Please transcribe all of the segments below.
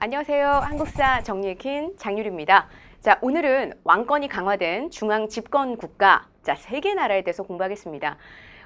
안녕하세요. 한국사 정리해킨 장유리입니다. 자, 오늘은 왕권이 강화된 중앙 집권 국가, 자, 3개 나라에 대해서 공부하겠습니다.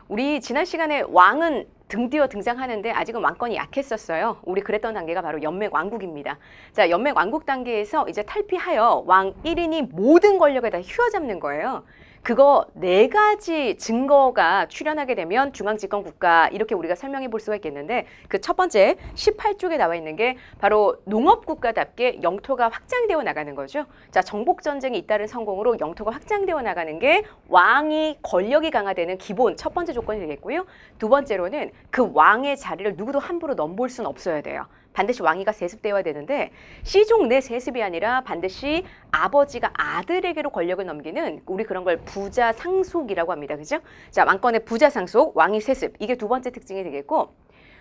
우리 지난 시간에 왕은 등띄어 등장하는데 아직은 왕권이 약했었어요. 우리 그랬던 단계가 바로 연맹왕국입니다. 자, 연맹왕국 단계에서 이제 탈피하여 왕 1인이 모든 권력을 다 휘어잡는 거예요. 그거 4가지 증거가 출현하게 되면 중앙집권국가 이렇게 우리가 설명해 볼 수가 있겠는데, 그 첫 번째 18쪽에 나와 있는 게 바로 농업국가답게 영토가 확장되어 나가는 거죠. 자, 정복전쟁이 잇따른 성공으로 영토가 확장되어 나가는 게 왕이 권력이 강화되는 기본 첫 번째 조건이 되겠고요. 두 번째로는 그 왕의 자리를 누구도 함부로 넘볼 수는 없어야 돼요. 반드시 왕위가 세습되어야 되는데, 씨족 내 세습이 아니라 반드시 아버지가 아들에게로 권력을 넘기는, 우리 그런 걸 부자 상속이라고 합니다. 그죠? 자, 왕권의 부자 상속, 왕위 세습, 이게 두 번째 특징이 되겠고,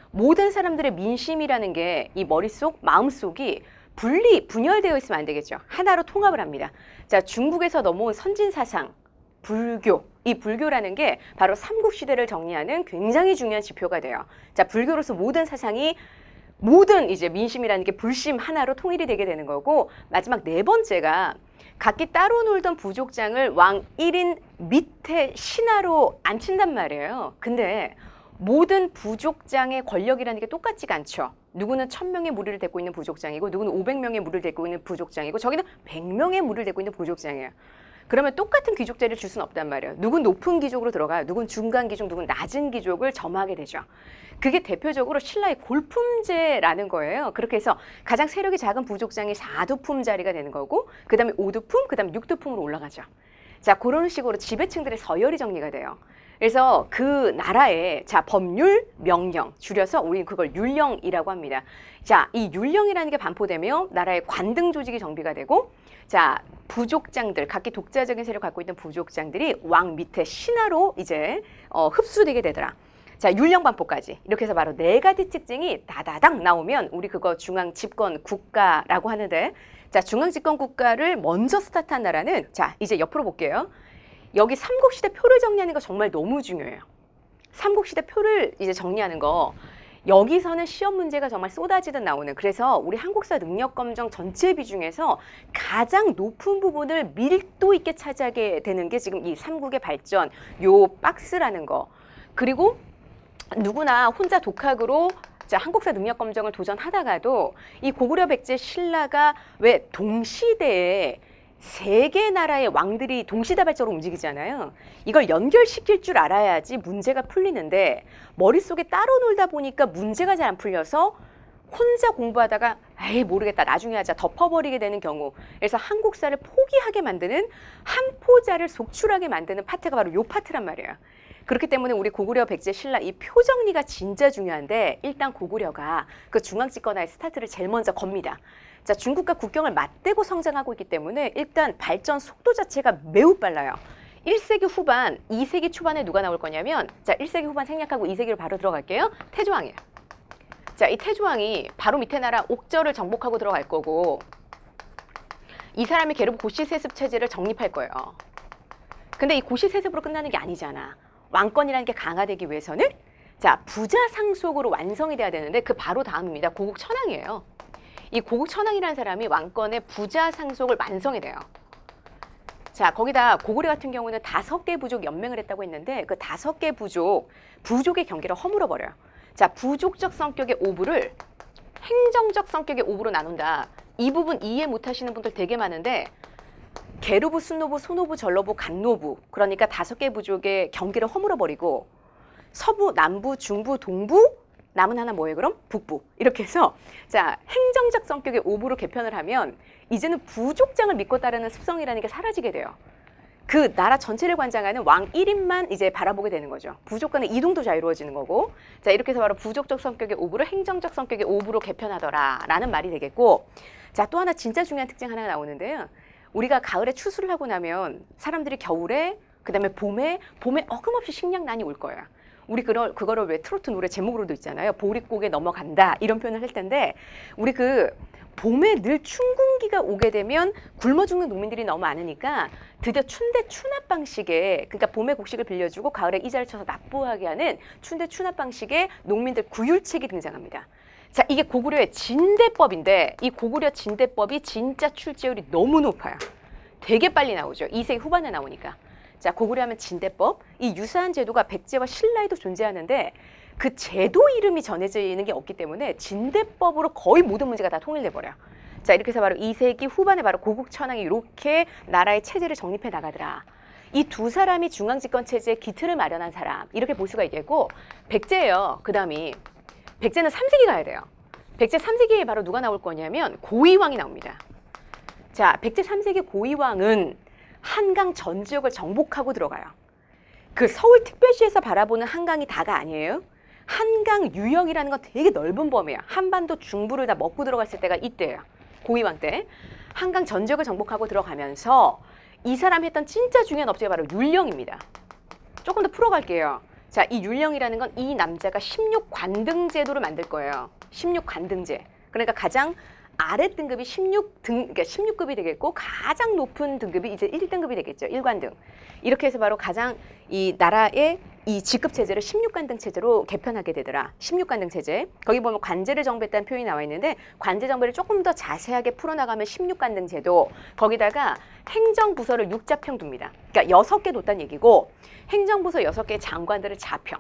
모든 사람들의 민심이라는 게 이 머릿속, 마음속이 분열되어 있으면 안 되겠죠. 하나로 통합을 합니다. 자, 중국에서 넘어온 선진사상, 불교, 이 불교라는 게 바로 삼국시대를 정리하는 굉장히 중요한 지표가 돼요. 자, 불교로서 모든 사상이, 모든 이제 민심이라는 게 불심 하나로 통일이 되게 되는 거고, 마지막 4번째가 각기 따로 놀던 부족장을 왕 1인 밑에 신하로 앉힌단 말이에요. 근데 모든 부족장의 권력이라는 게 똑같지가 않죠. 누구는 1000명의 무리를 데리고 있는 부족장이고, 누구는 500명의 무리를 데리고 있는 부족장이고, 저기는 100명의 무리를 데리고 있는 부족장이에요. 그러면 똑같은 귀족 자리를 줄 수는 없단 말이에요. 누군 높은 귀족으로 들어가요. 누군 중간 귀족, 누군 낮은 귀족을 점하게 되죠. 그게 대표적으로 신라의 골품제라는 거예요. 그렇게 해서 가장 세력이 작은 부족장이 4두품 자리가 되는 거고, 그 다음에 5두품, 그 다음에 6두품으로 올라가죠. 자, 그런 식으로 지배층들의 서열이 정리가 돼요. 그래서 그 나라의, 자, 법률, 명령, 줄여서 우리는 그걸 율령이라고 합니다. 자, 이 율령이라는 게 반포되며 나라의 관등 조직이 정비가 되고, 자, 부족장들, 각기 독자적인 세력을 갖고 있는 부족장들이 왕 밑에 신하로 이제 흡수되게 되더라. 자, 율령 반포까지 이렇게 해서 바로 4가지 특징이 다다닥 나오면 우리 그거 중앙 집권 국가라고 하는데, 자, 중앙 집권 국가를 먼저 스타트한 나라는, 자, 이제 옆으로 볼게요. 여기 삼국시대 표를 정리하는 거 정말 너무 중요해요. 삼국시대 표를 이제 정리하는 거, 여기서는 시험 문제가 정말 쏟아지듯 나오는, 그래서 우리 한국사 능력검정 전체 비중에서 가장 높은 부분을 밀도 있게 차지하게 되는 게 지금 이 삼국의 발전, 요 박스라는 거. 그리고 누구나 혼자 독학으로, 자, 한국사 능력검정을 도전하다가도 이 고구려 백제 신라가 왜 동시대에 3개 나라의 왕들이 동시다발적으로 움직이잖아요. 이걸 연결시킬 줄 알아야지 문제가 풀리는데, 머릿속에 따로 놀다 보니까 문제가 잘 안 풀려서 혼자 공부하다가 에이 모르겠다 나중에 하자 덮어버리게 되는 경우, 그래서 한국사를 포기하게 만드는, 한포자를 속출하게 만드는 파트가 바로 요 파트란 말이에요. 그렇기 때문에 우리 고구려 백제 신라 이 표 정리가 진짜 중요한데, 일단 고구려가 그 중앙집권화의 스타트를 제일 먼저 겁니다. 자, 중국과 국경을 맞대고 성장하고 있기 때문에 일단 발전 속도 자체가 매우 빨라요. 1세기 후반, 2세기 초반에 누가 나올 거냐면, 자, 1세기 후반 생략하고 2세기로 바로 들어갈게요. 태조왕이에요. 자, 이 태조왕이 바로 밑에 나라 옥저를 정복하고 들어갈 거고, 이 사람이 계르부 고시세습 체제를 정립할 거예요. 근데 이 고시세습으로 끝나는 게 아니잖아. 왕권이라는 게 강화되기 위해서는, 자, 부자 상속으로 완성이 돼야 되는데, 그 바로 다음입니다. 고국천왕이에요. 이 고국천왕이라는 사람이 왕권의 부자 상속을 완성이 돼요. 자, 거기다 고구려 같은 경우는 5개 부족 연맹을 했다고 했는데, 그 5개 부족의 경계를 허물어 버려요. 자, 부족적 성격의 오부를 행정적 성격의 오부로 나눈다. 이 부분 이해 못 하시는 분들 되게 많은데, 게르부, 순노부, 소노부, 전로부, 간노부, 그러니까 5개 부족의 경계를 허물어 버리고, 서부, 남부, 중부, 동부, 남은 하나 뭐예요 그럼? 북부. 이렇게 해서, 자, 행정적 성격의 오부로 개편을 하면 이제는 부족장을 믿고 따르는 습성이라는 게 사라지게 돼요. 그 나라 전체를 관장하는 왕 1인만 이제 바라보게 되는 거죠. 부족 간의 이동도 자유로워지는 거고, 자, 이렇게 해서 바로 부족적 성격의 오부를 행정적 성격의 오부로 개편하더라 라는 말이 되겠고, 자, 또 하나 진짜 중요한 특징 하나가 나오는데요. 우리가 가을에 추수를 하고 나면 사람들이 겨울에, 그 다음에 봄에 어김없이 식량난이 올 거예요. 우리 그거를 왜 트로트 노래 제목으로도 있잖아요. 보릿고개 넘어간다 이런 표현을 할 텐데, 우리 그 봄에 늘 춘궁기가 오게 되면 굶어 죽는 농민들이 너무 많으니까 드디어 춘대 추납 방식에, 그러니까 봄에 곡식을 빌려주고 가을에 이자를 쳐서 납부하게 하는 춘대 추납 방식의 농민들 구휼책이 등장합니다. 자, 이게 고구려의 진대법인데 이 고구려 진대법이 진짜 출제율이 너무 높아요. 되게 빨리 나오죠. 2세기 후반에 나오니까. 자, 고구려 하면 진대법. 이 유사한 제도가 백제와 신라에도 존재하는데 그 제도 이름이 전해지는 게 없기 때문에 진대법으로 거의 모든 문제가 다 통일돼 버려요. 자, 이렇게 해서 바로 2세기 후반에 바로 고국천왕이 이렇게 나라의 체제를 정립해 나가더라. 이 두 사람이 중앙집권 체제의 기틀을 마련한 사람, 이렇게 볼 수가 있겠고, 백제예요. 그 다음이 백제는 3세기 가야 돼요. 백제 3세기에 바로 누가 나올 거냐면 고이왕이 나옵니다. 자, 백제 3세기 고이왕은 한강 전 지역을 정복하고 들어가요. 그 서울특별시에서 바라보는 한강이 다가 아니에요. 한강 유역이라는 건 되게 넓은 범위야. 한반도 중부를 다 먹고 들어갔을 때가 이때예요. 고이왕 때. 한강 전 지역을 정복하고 들어가면서 이 사람이 했던 진짜 중요한 업체가 바로 율령입니다. 조금 더 풀어갈게요. 자, 이 율령이라는 건 이 남자가 16관등 제도를 만들 거예요. 16관등제. 그러니까 가장 아래 등급이 16급이 되겠고 가장 높은 등급이 이제 1등급이 되겠죠. 1관등. 이렇게 해서 바로 가장 이 나라의 이 직급 체제를 16관등 체제로 개편하게 되더라. 16관등 체제. 거기 보면 관제를 정배했다는 표현이 나와 있는데 관제 정배를 조금 더 자세하게 풀어나가면 16관등 제도. 거기다가 행정부서를 6자평 둡니다. 그러니까 6개 뒀다는 얘기고 행정부서 6개의 장관들을 자평.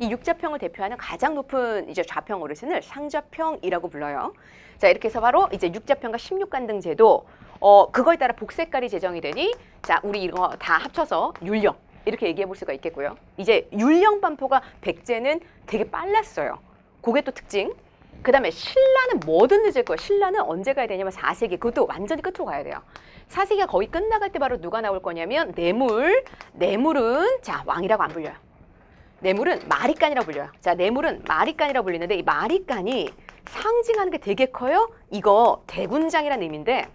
이 6자평을 대표하는 가장 높은 이제 좌평 어르신을 상좌평이라고 불러요. 자, 이렇게 해서 바로 이제 6자평과 16관등 제도, 그거에 따라 복색깔이 제정이 되니, 자, 우리 이거 다 합쳐서 율령. 이렇게 얘기해 볼 수가 있겠고요. 이제 율령 반포가 백제는 되게 빨랐어요. 그게 또 특징. 그 다음에 신라는 뭐든 늦을 거예요. 신라는 언제 가야 되냐면 4세기. 그것도 완전히 끝으로 가야 돼요. 4세기가 거의 끝나갈 때 바로 누가 나올 거냐면 뇌물. 뇌물은 자, 왕이라고 안 불려요. 뇌물은 마리간이라고 불려요. 자, 뇌물은 마리간이라고 불리는데 이 마리간이 상징하는 게 되게 커요. 이거 대군장이라는 의미인데,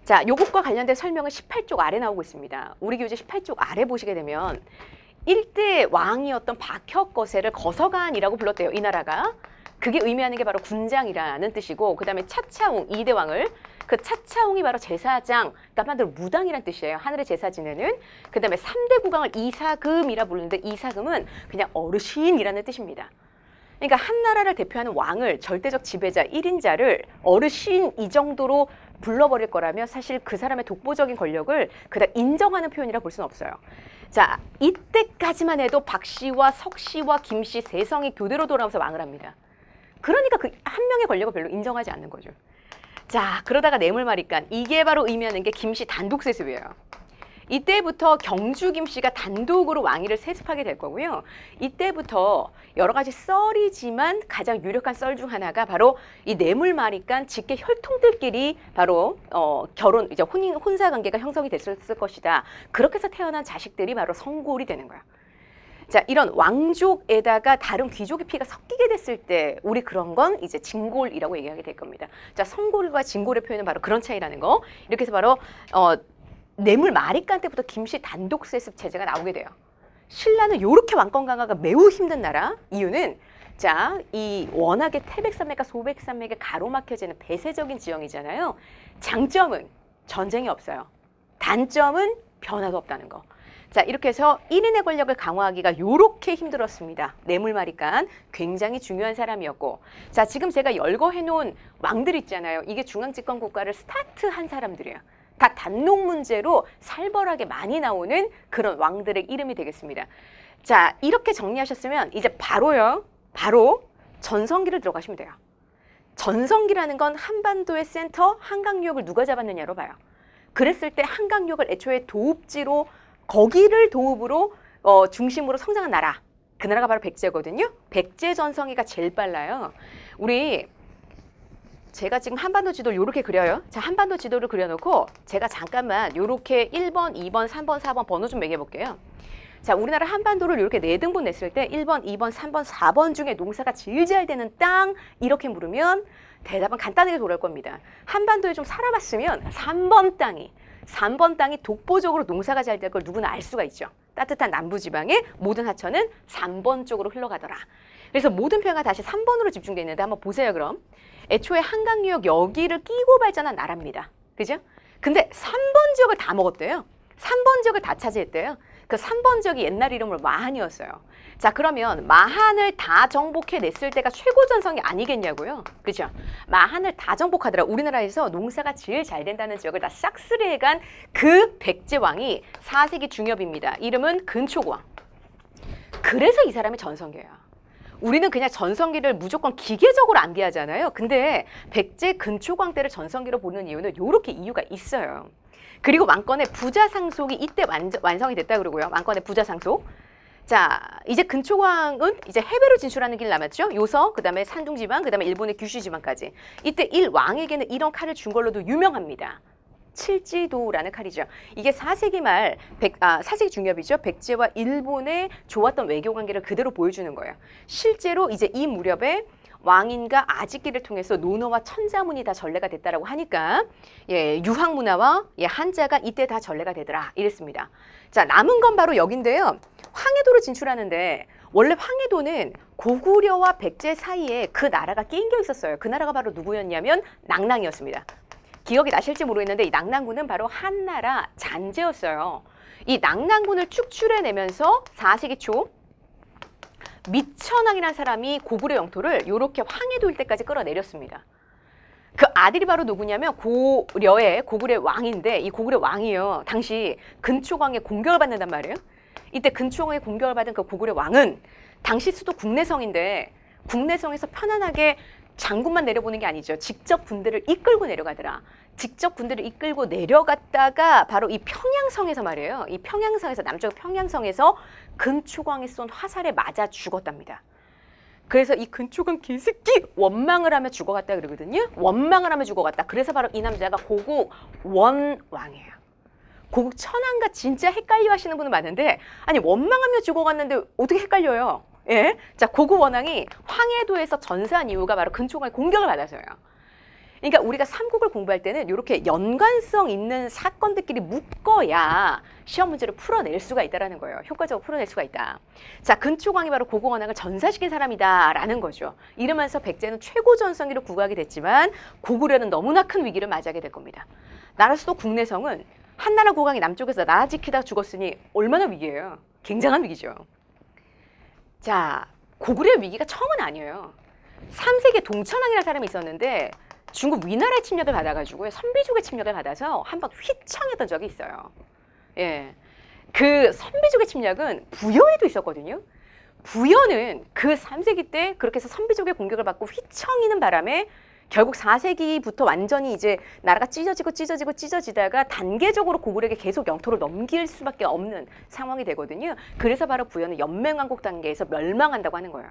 자, 요것과 관련된 설명은 18쪽 아래 나오고 있습니다. 우리 교재 18쪽 아래 보시게 되면 일대 왕이었던 박혁거세를 거서간이라고 불렀대요. 이 나라가. 그게 의미하는 게 바로 군장이라는 뜻이고, 그 다음에 차차웅, 2대 왕을, 그 차차웅이 바로 제사장, 그러니까 한마디로 무당이란 뜻이에요. 하늘의 제사 지내는. 그 다음에 3대 국왕을 이사금이라 부르는데 이사금은 그냥 어르신이라는 뜻입니다. 그러니까 한 나라를 대표하는 왕을, 절대적 지배자 1인자를 어르신 이 정도로 불러버릴 거라면 사실 그 사람의 독보적인 권력을 그닥 인정하는 표현이라 볼 수는 없어요. 자, 이때까지만 해도 박씨와 석씨와 김씨 세 성이 교대로 돌아오면서 왕을 합니다. 그러니까 그 한 명의 권력을 별로 인정하지 않는 거죠. 자, 그러다가 뇌물마리간, 이게 바로 의미하는 게 김씨 단독 세습이에요. 이때부터 경주 김씨가 단독으로 왕위를 세습하게 될 거고요. 이때부터 여러 가지 썰이지만 가장 유력한 썰 중 하나가 바로 이 뇌물마리간 직계 혈통들끼리 바로 결혼, 이제 혼사 관계가 형성이 됐을 것이다. 그렇게 해서 태어난 자식들이 바로 성골이 되는 거야. 자, 이런 왕족에다가 다른 귀족의 피가 섞이게 됐을 때 우리 그런 건 이제 진골이라고 얘기하게 될 겁니다. 자, 성골과 진골의 표현은 바로 그런 차이라는 거. 이렇게 해서 바로 뇌물 마리간 때부터 김씨 단독 세습 체제가 나오게 돼요. 신라는 이렇게 왕권 강화가 매우 힘든 나라. 이유는 자, 이 워낙에 태백산맥과 소백산맥에 가로막혀지는 배세적인 지형이잖아요. 장점은 전쟁이 없어요. 단점은 변화도 없다는 거. 자, 이렇게 해서 1인의 권력을 강화하기가 이렇게 힘들었습니다. 뇌물마리간 굉장히 중요한 사람이었고, 자, 지금 제가 열거해놓은 왕들 있잖아요. 이게 중앙집권 국가를 스타트한 사람들이에요. 다 단독 문제로 살벌하게 많이 나오는 그런 왕들의 이름이 되겠습니다. 자, 이렇게 정리하셨으면 이제 바로 전성기를 들어가시면 돼요. 전성기라는 건 한반도의 센터 한강유역을 누가 잡았느냐로 봐요. 그랬을 때 한강유역을 애초에 도읍지로, 거기를 도읍으로 중심으로 성장한 나라, 그 나라가 바로 백제거든요. 백제 전성기가 제일 빨라요. 제가 지금 한반도 지도를 이렇게 그려요. 자, 한반도 지도를 그려놓고 제가 잠깐만 이렇게 1번, 2번, 3번, 4번 번호 좀 매겨볼게요. 자, 우리나라 한반도를 이렇게 4등분 냈을 때 1번, 2번, 3번, 4번 중에 농사가 제일 잘 되는 땅, 이렇게 물으면 대답은 간단하게 돌아올 겁니다. 한반도에 좀 살아봤으면 3번 땅이 독보적으로 농사가 잘 될 걸 누구나 알 수가 있죠. 따뜻한 남부지방의 모든 하천은 3번 쪽으로 흘러가더라. 그래서 모든 표현가 다시 3번으로 집중되어 있는데 한번 보세요. 그럼 애초에 한강유역 여기를 끼고 발전한 나라입니다. 그죠? 근데 3번 지역을 다 먹었대요. 3번 지역을 다 차지했대요. 그 3번 지역이 옛날 이름으로 마한이었어요. 자, 그러면 마한을 다 정복해냈을 때가 최고 전성이 아니겠냐고요. 그죠? 마한을 다 정복하더라. 우리나라에서 농사가 제일 잘 된다는 지역을 다 싹쓸이해간 그 백제왕이 4세기 중엽입니다. 이름은 근초고왕. 그래서 이 사람이 전성기예요. 우리는 그냥 전성기를 무조건 기계적으로 암기하잖아요. 근데 백제 근초광 때를 전성기로 보는 이유는 이렇게 이유가 있어요. 그리고 왕권의 부자상속이 이때 완성이 됐다 그러고요. 왕권의 부자상속. 자, 이제 근초광은 이제 해외로 진출하는 길 남았죠. 요서, 그 다음에 산둥지방, 그 다음에 일본의 규슈지방까지. 이때 일왕에게는 이런 칼을 준 걸로도 유명합니다. 칠지도라는 칼이죠. 이게 4세기 말, 4세기 중엽이죠. 백제와 일본의 좋았던 외교 관계를 그대로 보여주는 거예요. 실제로 이제 이 무렵에 왕인과 아직기를 통해서 논어와 천자문이 다 전래가 됐다라고 하니까 유학 문화와 한자가 이때 다 전래가 되더라 이랬습니다. 자, 남은 건 바로 여긴데요. 황해도로 진출하는데 원래 황해도는 고구려와 백제 사이에 그 나라가 끼인겨 있었어요. 그 나라가 바로 누구였냐면 낙랑이었습니다. 기억이 나실지 모르겠는데 이 낙랑군은 바로 한나라 잔재였어요. 이 낙랑군을 축출해내면서 4세기 초 미천왕이라는 사람이 고구려 영토를 이렇게 황해도 일대까지 끌어내렸습니다. 그 아들이 바로 누구냐면 고구려의 왕인데 이 고구려 왕이요. 당시 근초광의 공격을 받는단 말이에요. 이때 근초광의 공격을 받은 그 고구려 왕은 당시 수도 국내성인데 국내성에서 편안하게 장군만 내려보는 게 아니죠. 직접 군대를 이끌고 내려가더라. 직접 군대를 이끌고 내려갔다가 바로 이 평양성에서 말이에요. 이 평양성에서 남쪽 평양성에서 근초광이 쏜 화살에 맞아 죽었답니다. 그래서 이 근초광 개새끼 원망을 하며 죽어갔다 그러거든요. 원망을 하며 죽어갔다. 그래서 바로 이 남자가 고국 원왕이에요. 고국 천왕과 진짜 헷갈려 하시는 분은 많은데 아니 원망하며 죽어갔는데 어떻게 헷갈려요? 예? 자, 고구 원왕이 황해도에서 전사한 이유가 바로 근초광의 공격을 받아서요. 그러니까 우리가 삼국을 공부할 때는 이렇게 연관성 있는 사건들끼리 묶어야 시험 문제를 풀어낼 수가 있다는 거예요. 효과적으로 풀어낼 수가 있다. 자, 근초광이 바로 고구 원왕을 전사시킨 사람이다라는 거죠. 이러면서 백제는 최고 전성기를 구가하게 됐지만 고구려는 너무나 큰 위기를 맞이하게 될 겁니다. 나라 수도 국내성은 한나라 고강이 남쪽에서 나라 지키다가 죽었으니 얼마나 위기예요. 굉장한 위기죠. 자, 고구려의 위기가 처음은 아니에요. 3세기에 동천왕이라는 사람이 있었는데 중국 위나라의 침략을 받아가지고 선비족의 침략을 받아서 한번 휘청했던 적이 있어요. 예, 그 선비족의 침략은 부여에도 있었거든요. 부여는 그 3세기 때 그렇게 해서 선비족의 공격을 받고 휘청이는 바람에 결국 4세기부터 완전히 이제 나라가 찢어지다가 단계적으로 고구려에게 계속 영토를 넘길 수밖에 없는 상황이 되거든요. 그래서 바로 부여는 연맹왕국 단계에서 멸망한다고 하는 거예요.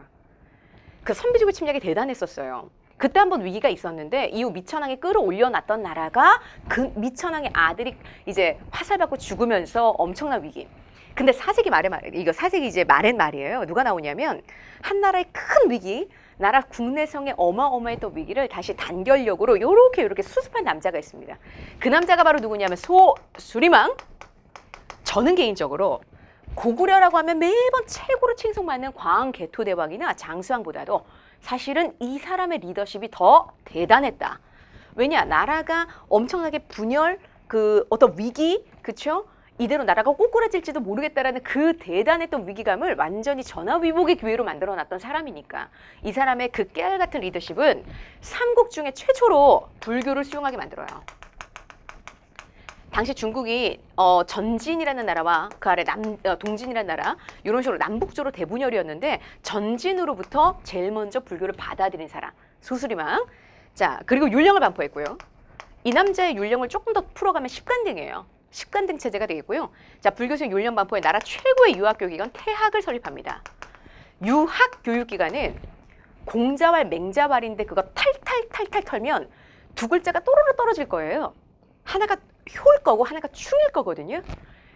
그 선비족의 침략이 대단했었어요. 그때 한번 위기가 있었는데 이후 미천왕이 끌어올려놨던 나라가 그 미천왕의 아들이 이제 화살받고 죽으면서 엄청난 위기. 근데 4세기 말에 이거 4세기 이제 말엔 말이에요. 누가 나오냐면 한나라의 큰 위기, 나라 국내성의 어마어마했던 위기를 다시 단결력으로 요렇게 수습한 남자가 있습니다. 그 남자가 바로 누구냐면 소수리망. 저는 개인적으로 고구려라고 하면 매번 최고로 칭송받는 광개토대왕이나 장수왕보다도 사실은 이 사람의 리더십이 더 대단했다. 왜냐? 나라가 엄청나게 분열, 그 어떤 위기, 그쵸? 이대로 나라가 꼬꾸라질지도 모르겠다라는 그 대단했던 위기감을 완전히 전화위복의 기회로 만들어놨던 사람이니까 이 사람의 그 깨알같은 리더십은 삼국 중에 최초로 불교를 수용하게 만들어요. 당시 중국이 전진이라는 나라와 그 아래 동진이라는 나라 이런 식으로 남북조로 대분열이었는데 전진으로부터 제일 먼저 불교를 받아들인 사람 소수리망. 자, 그리고 율령을 반포했고요. 이 남자의 율령을 조금 더 풀어가면 십간등이에요. 십간등 체제가 되겠고요. 자, 불교식 율령 반포의 나라 최고의 유학교육기관 태학을 설립합니다. 유학교육기관은 공자왈 맹자왈인데 그거 탈탈 털면 두 글자가 또르르 떨어질 거예요. 하나가 효일 거고 하나가 충일 거거든요.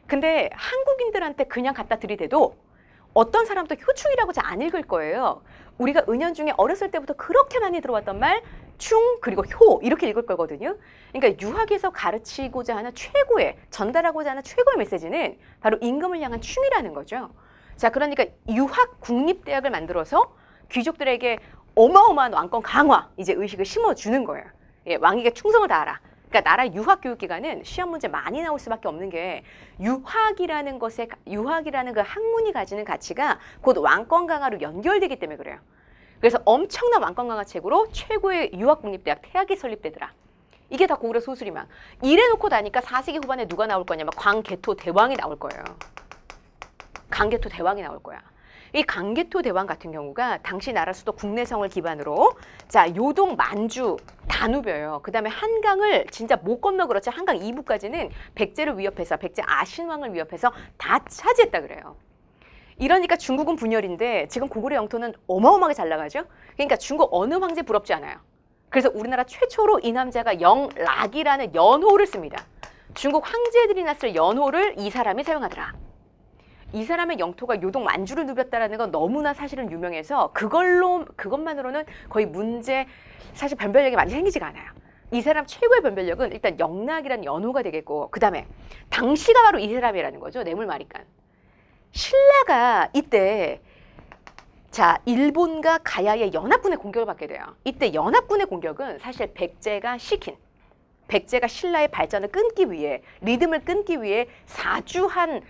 근데 한국인들한테 그냥 갖다 들이대도 어떤 사람도 효충이라고 잘 안 읽을 거예요. 우리가 은연중에 어렸을 때부터 그렇게 많이 들어왔던 말 충 그리고 효 이렇게 읽을 거거든요. 그러니까 유학에서 가르치고자 하는 최고의 전달하고자 하는 최고의 메시지는 바로 임금을 향한 충이라는 거죠. 자, 그러니까 유학 국립대학을 만들어서 귀족들에게 어마어마한 왕권 강화 이제 의식을 심어주는 거예요. 예, 왕에게 충성을 다하라. 그러니까 나라 유학 교육 기관은 시험 문제 많이 나올 수밖에 없는 게 유학이라는 그 학문이 가지는 가치가 곧 왕권 강화로 연결되기 때문에 그래요. 그래서 엄청난 왕권 강화 책으로 최고의 유학 국립대학 태학이 설립되더라. 이게 다 고구려 소술이만. 이래놓고 나니까 4세기 후반에 누가 나올 거냐면 광개토 대왕이 나올 거예요. 광개토 대왕이 나올 거야. 이 광개토 대왕 같은 경우가 당시 나라 수도 국내성을 기반으로 자 요동, 만주, 다누벼요. 그 다음에 한강을 진짜 못 건너 그렇지 한강 이부까지는 백제를 위협해서 백제 아신왕을 위협해서 다 차지했다 그래요. 이러니까 중국은 분열인데 지금 고구려 영토는 어마어마하게 잘 나가죠. 그러니까 중국 어느 황제 부럽지 않아요. 그래서 우리나라 최초로 이 남자가 영락이라는 연호를 씁니다. 중국 황제들이나 쓸 연호를 이 사람이 사용하더라. 이 사람의 영토가 요동 만주를 누볐다라는 건 너무나 사실은 유명해서 그것만으로는 거의 문제 사실 변별력이 많이 생기지가 않아요. 이 사람 최고의 변별력은 일단 영락이라는 연호가 되겠고 그 다음에 당시가 바로 이 사람이라는 거죠. 뇌물마리간. 신라가 이때 자 일본과 가야의 연합군의 공격을 받게 돼요. 이때 연합군의 공격은 사실 백제가 신라의 발전을 끊기 위해 리듬을 끊기 위해 사주한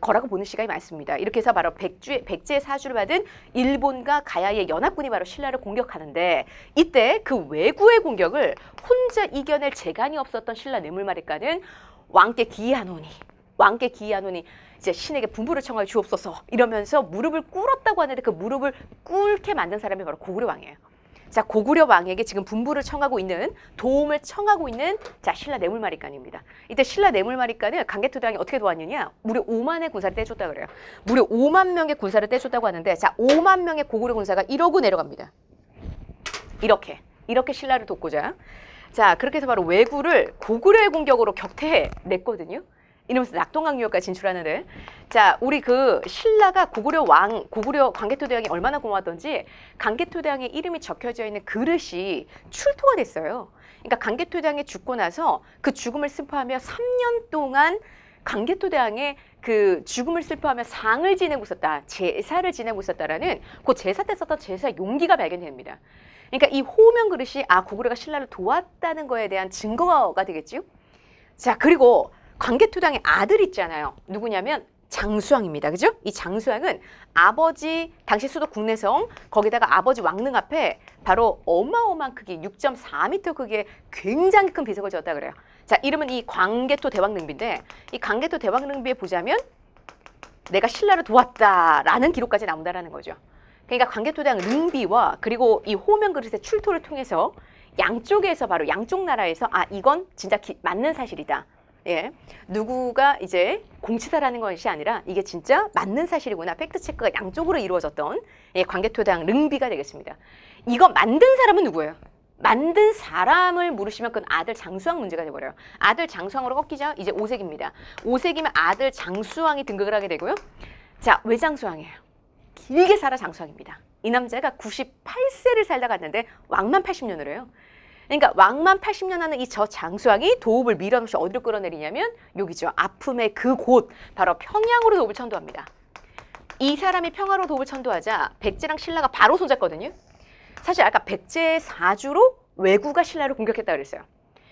거라고 보는 시각이 많습니다. 이렇게 해서 바로 백제의 사주를 받은 일본과 가야의 연합군이 바로 신라를 공격하는데 이때 그 왜구의 공격을 혼자 이겨낼 재간이 없었던 신라 뇌물마리간은 왕께 기이하노니 이제 신에게 분부를 청하여 주옵소서 이러면서 무릎을 꿇었다고 하는데 그 무릎을 꿇게 만든 사람이 바로 고구려 왕이에요. 자, 고구려 왕에게 지금 분부를 청하고 있는 도움을 청하고 있는 자 신라 뇌물마리간입니다. 이때 신라 뇌물마리간을 광개토 대왕이 어떻게 도왔느냐? 무려 5만의 군사를 떼줬다 그래요. 무려 5만 명의 군사를 떼줬다고 하는데 자 5만 명의 고구려 군사가 이러고 내려갑니다. 이렇게 신라를 돕고자 자 그렇게 해서 바로 왜구를 고구려의 공격으로 격퇴해 냈거든요. 이러면서 낙동강 유역까지 진출하는데 자 우리 그 신라가 고구려 광개토 대왕이 얼마나 고마웠던지 광개토 대왕의 이름이 적혀져 있는 그릇이 출토가 됐어요. 그러니까 광개토 대왕이 죽고 나서 그 죽음을 슬퍼하며 3년 동안 광개토 대왕의 그 죽음을 슬퍼하며 상을 지내고 있었다, 제사를 지내고 있었다라는 그 제사 때 썼던 제사 용기가 발견됩니다. 그러니까 이 호명 그릇이 고구려가 신라를 도왔다는 거에 대한 증거가 되겠죠. 자 그리고 광개토 대왕의 아들 있잖아요. 누구냐면 장수왕입니다. 그죠? 이 장수왕은 아버지 당시 수도 국내성 거기다가 아버지 왕릉 앞에 바로 어마어마한 크기 6.4m 크기의 굉장히 큰 비석을 지었다 그래요. 자 이름은 이 광개토 대왕릉비인데 이 광개토 대왕릉비에 보자면 내가 신라를 도왔다라는 기록까지 나온다라는 거죠. 그러니까 광개토 대왕 릉비와 그리고 이 호명 그릇의 출토를 통해서 양쪽에서 바로 양쪽 나라에서 이건 진짜 맞는 사실이다. 예, 누구가 이제 공치다라는 것이 아니라 이게 진짜 맞는 사실이구나. 팩트체크가 양쪽으로 이루어졌던 광개토 대왕 릉비가 되겠습니다. 이거 만든 사람은 누구예요? 만든 사람을 물으시면 그건 아들 장수왕 문제가 돼버려요. 아들 장수왕으로 꺾이죠. 이제 5세기입니다. 5세기면 아들 장수왕이 등극을 하게 되고요. 자, 왜 장수왕이에요? 길게 살아 장수왕입니다. 이 남자가 98세를 살다 갔는데 왕만 80년을 해요. 그러니까 왕만 80년 하는 이 저 장수왕이 도읍을 밀어넣지 어디로 끌어내리냐면 여기죠. 아픔의 그곳 바로 평양으로 도읍을 천도합니다. 이 사람이 평화로 도읍을 천도하자 백제랑 신라가 바로 손잡거든요. 사실 아까 백제의 사주로 왜구가 신라를 공격했다 그랬어요.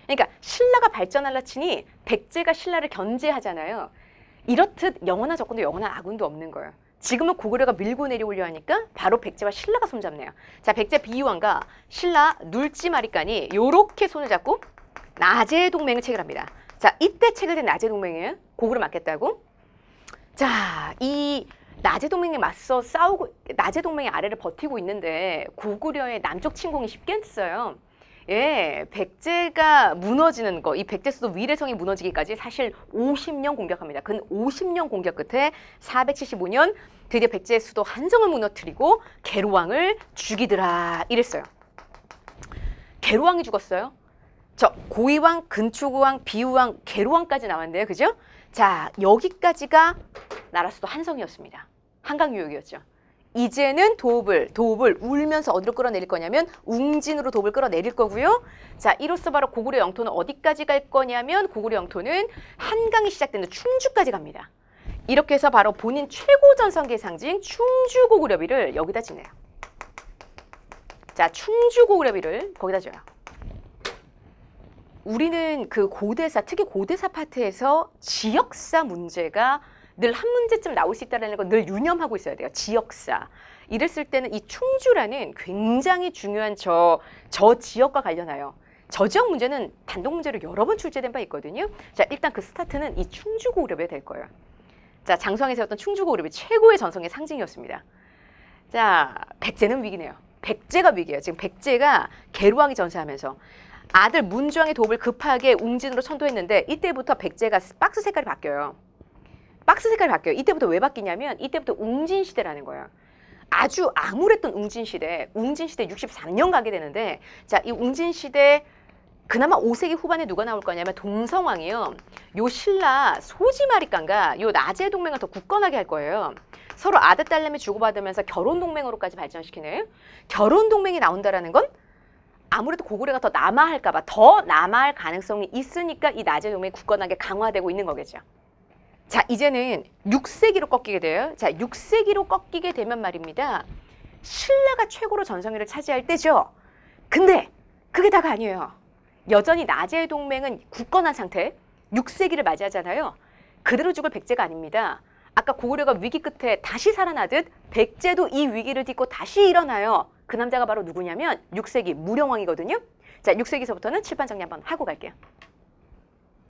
그러니까 신라가 발전하려 치니 백제가 신라를 견제하잖아요. 이렇듯 영원한 적군도 영원한 아군도 없는 거예요. 지금은 고구려가 밀고 내려오려 하니까 바로 백제와 신라가 손잡네요. 자, 백제 비유왕과 신라 눌지마리간이 요렇게 손을 잡고 나제 동맹을 체결합니다. 자, 이때 체결된 나제 동맹이에요. 고구려 맞겠다고. 자, 이 나제 동맹에 맞서 싸우고 나제 동맹의 아래를 버티고 있는데 고구려의 남쪽 침공이 쉽게 했어요. 예, 백제가 무너지는 거, 이 백제 수도 위례성이 무너지기까지 사실 50년 공격합니다. 근 50년 공격 끝에 475년 드디어 백제 수도 한성을 무너뜨리고 계로왕을 죽이더라 이랬어요. 계로왕이 죽었어요. 저 고이왕, 근초고왕, 비우왕, 계로왕까지 나왔는데요. 그죠? 자, 여기까지가 나라 수도 한성이었습니다. 한강 유역이었죠. 이제는 도읍을 울면서 어디로 끌어내릴 거냐면 웅진으로 도읍을 끌어내릴 거고요. 자, 이로써 바로 고구려 영토는 어디까지 갈 거냐면 고구려 영토는 한강이 시작되는 충주까지 갑니다. 이렇게 해서 바로 본인 최고 전성기의 상징 충주 고구려비를 여기다 짓네요. 자, 충주 고구려비를 거기다 줘요. 우리는 그 고대사, 특히 고대사 파트에서 지역사 문제가 늘 한 문제쯤 나올 수 있다는 걸 늘 유념하고 있어야 돼요. 지역사. 이랬을 때는 이 충주라는 굉장히 중요한 저 지역과 관련하여 저 지역 문제는 단독 문제로 여러 번 출제된 바 있거든요. 자, 일단 그 스타트는 이 충주고구려에 될 거예요. 자, 장수왕이 세웠던 충주고구려이 최고의 전성의 상징이었습니다. 자, 백제는 위기네요. 백제가 위기예요. 지금 백제가 계루왕이 전세하면서 아들 문주왕의 도읍을 급하게 웅진으로 선도했는데 이때부터 백제가 박스 색깔이 바뀌어요. 박스 색깔이 바뀌어요. 이때부터 왜 바뀌냐면 이때부터 웅진 시대라는 거예요. 아주 암울했던 웅진 시대 63년 가게 되는데 자, 이 웅진 시대 그나마 5세기 후반에 누가 나올 거냐면 동성왕이요. 요 신라 소지마리간과 요 나제 동맹을 더 굳건하게 할 거예요. 서로 아들 딸내미 주고받으면서 결혼 동맹으로까지 발전시키는 결혼 동맹이 나온다라는 건 아무래도 고구려가 더 남아할까 봐 더 남아할 가능성이 있으니까 이 나제 동맹이 굳건하게 강화되고 있는 거겠죠. 자, 이제는 6세기로 꺾이게 돼요. 자, 6세기로 꺾이게 되면 말입니다. 신라가 최고로 전성기를 차지할 때죠. 근데 그게 다가 아니에요. 여전히 나제 동맹은 굳건한 상태, 6세기를 맞이하잖아요. 그대로 죽을 백제가 아닙니다. 아까 고구려가 위기 끝에 다시 살아나듯 백제도 이 위기를 딛고 다시 일어나요. 그 남자가 바로 누구냐면 6세기 무령왕이거든요. 자, 6세기서부터는 칠판 정리 한번 하고 갈게요.